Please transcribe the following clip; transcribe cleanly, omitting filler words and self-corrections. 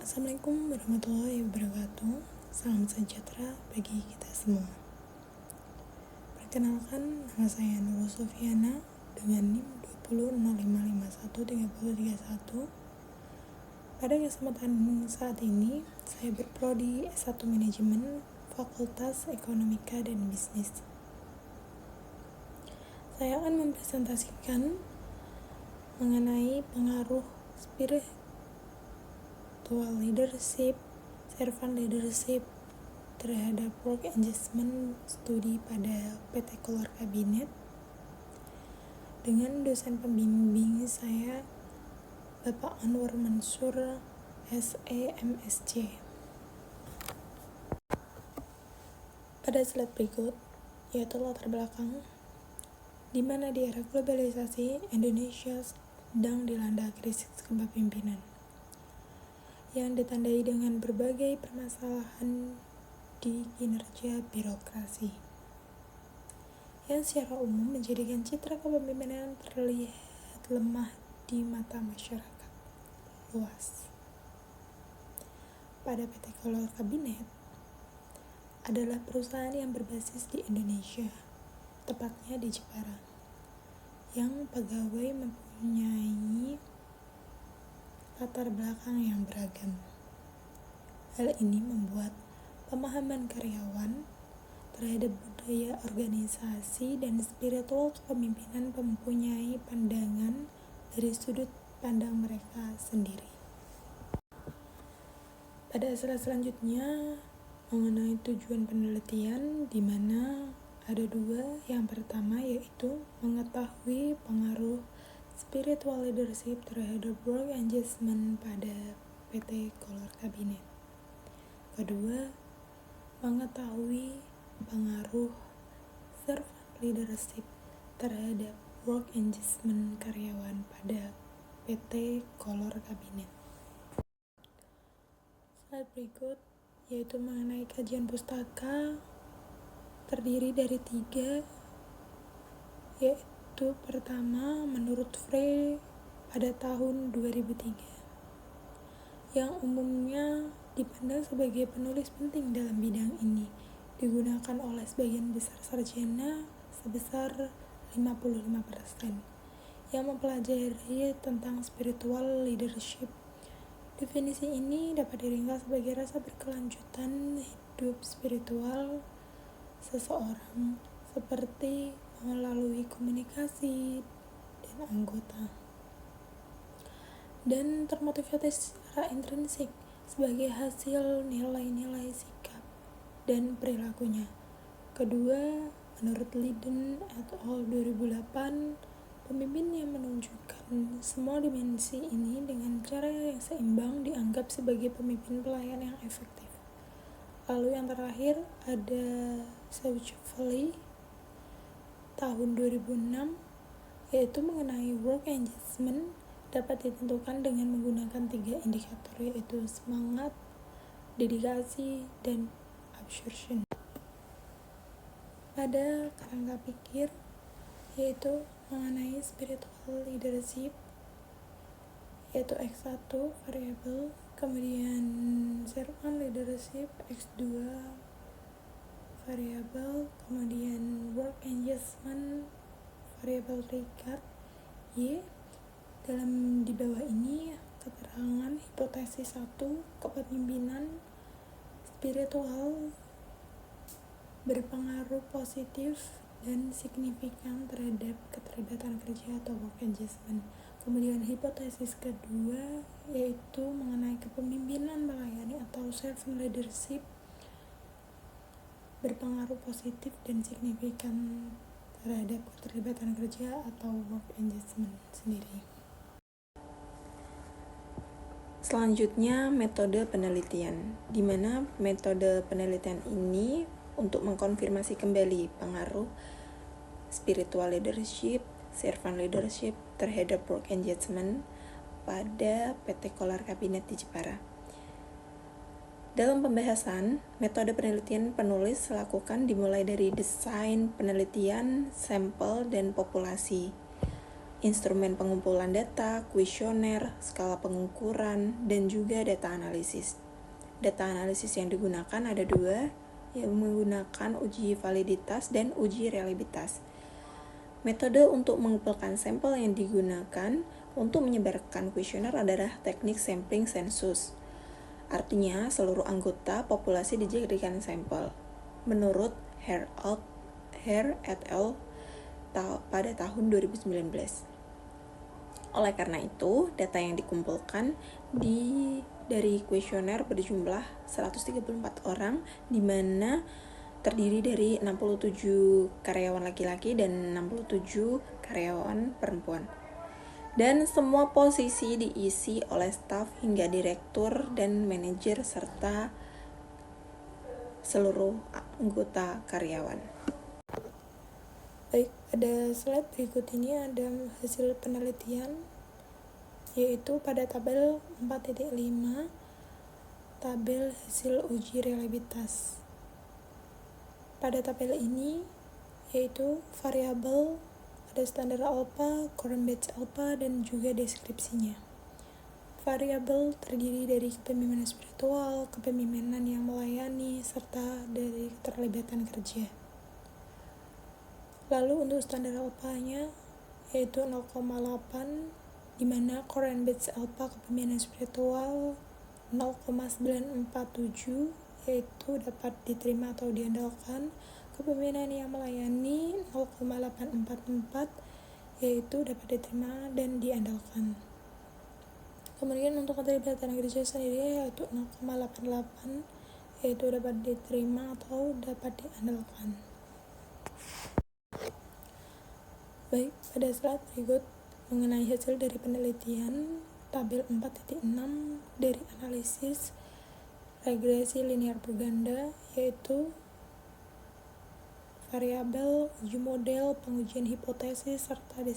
Assalamualaikum warahmatullahi wabarakatuh. Salam sejahtera bagi kita semua. Perkenalkan, nama saya Nurul Sofiana dengan NIM 2005513031. Pada kesempatan saat ini, saya berprodi S1 Manajemen Fakultas Ekonomika dan Bisnis. Saya akan mempresentasikan mengenai pengaruh spiritual leadership, servant leadership terhadap work engagement studi pada PT Kolor Kabinet dengan dosen pembimbing saya Bapak Anwar Mansur SEMSC. Pada slide berikut yaitu latar belakang di mana di era globalisasi Indonesia sedang dilanda krisis kepemimpinan yang ditandai dengan berbagai permasalahan di kinerja birokrasi yang secara umum menjadikan citra kepemimpinan terlihat lemah di mata masyarakat luas. Pada PT Kolor Kabinet adalah perusahaan yang berbasis di Indonesia, tepatnya di Jepara, yang pegawai mempunyai latar belakang yang beragam. Hal ini membuat pemahaman karyawan terhadap budaya organisasi dan spiritual kepemimpinan mempunyai pandangan dari sudut pandang mereka sendiri. Pada slide selanjutnya mengenai tujuan penelitian, di mana ada dua. Yang pertama yaitu mengetahui pengaruh spiritual leadership terhadap work engagement pada PT Kolor Kabinet. Kedua, mengetahui pengaruh servant leadership terhadap work engagement karyawan pada PT Kolor Kabinet. Slide berikut yaitu mengenai kajian pustaka terdiri dari 3, yaitu pertama menurut Frey pada tahun 2003 yang umumnya dipandang sebagai penulis penting dalam bidang ini, digunakan oleh sebagian besar sarjana sebesar 55% yang mempelajari tentang spiritual leadership. Definisi ini dapat diringkas sebagai rasa berkelanjutan hidup spiritual seseorang seperti melalui komunikasi dan anggota, dan termotivasi secara intrinsik sebagai hasil nilai-nilai sikap dan perilakunya. Kedua, menurut Lydon et al. 2008, pemimpin yang menunjukkan semua dimensi ini dengan cara yang seimbang dianggap sebagai pemimpin pelayan yang efektif. Lalu yang terakhir ada Saucheville tahun 2006, yaitu mengenai work engagement dapat ditentukan dengan menggunakan 3 indikator, yaitu semangat, dedikasi, dan absorption. Pada kerangka pikir yaitu mengenai spiritual leadership yaitu X1 variable, kemudian servant leadership X2 variable, kemudian work engagement variable Ricard Y. Dalam di bawah ini keterangan hipotesis 1, kepemimpinan spiritual berpengaruh positif dan signifikan terhadap keterlibatan kerja atau work engagement. Kemudian hipotesis kedua yaitu mengenai kepemimpinan melayani atau servant leadership berpengaruh positif dan signifikan terhadap keterlibatan kerja atau work engagement sendiri. Selanjutnya, metode penelitian, di mana metode penelitian ini untuk mengkonfirmasi kembali pengaruh spiritual leadership, servant leadership terhadap work engagement pada PT Kolor Kabinet di Jepara. Dalam pembahasan, metode penelitian penulis lakukan dimulai dari desain penelitian, sampel, dan populasi. instrumen pengumpulan data, kuesioner, skala pengukuran, dan juga data analisis. Data analisis yang digunakan ada dua, yang menggunakan uji validitas dan uji reliabilitas. Metode untuk mengumpulkan sampel yang digunakan untuk menyebarkan kuesioner adalah teknik sampling sensus. Artinya, seluruh anggota populasi dijadikan sampel. Menurut Hare et al. Pada tahun 2019. Oleh karena itu, data yang dikumpulkan dari kuesioner berjumlah 134 orang, di mana terdiri dari 67 karyawan laki-laki dan 67 karyawan perempuan. Dan semua posisi diisi oleh staf hingga direktur dan manajer serta seluruh anggota karyawan. Baik, pada slide berikut ini ada hasil penelitian, yaitu pada tabel 4.5, tabel hasil uji reliabilitas. Pada tabel ini, yaitu variabel, ada standar alpha, current batch alpha, dan juga deskripsinya. Variabel terdiri dari kepemimpinan spiritual, kepemimpinan yang melayani, serta dari keterlibatan kerja. Lalu untuk standar alpha-nya yaitu 0,8, di mana current batch alpha kepemimpinan spiritual 0,947, yaitu dapat diterima atau diandalkan. Kepemimpinan yang melayani 0,844, yaitu dapat diterima dan diandalkan. Kemudian untuk keterlibatan kerja sendiri yaitu 0,88, yaitu dapat diterima atau dapat diandalkan. Baik, pada slide berikut mengenai hasil dari penelitian tabel 4.6 dari analisis regresi linear berganda, yaitu variabel, uji model, pengujian hipotesis, serta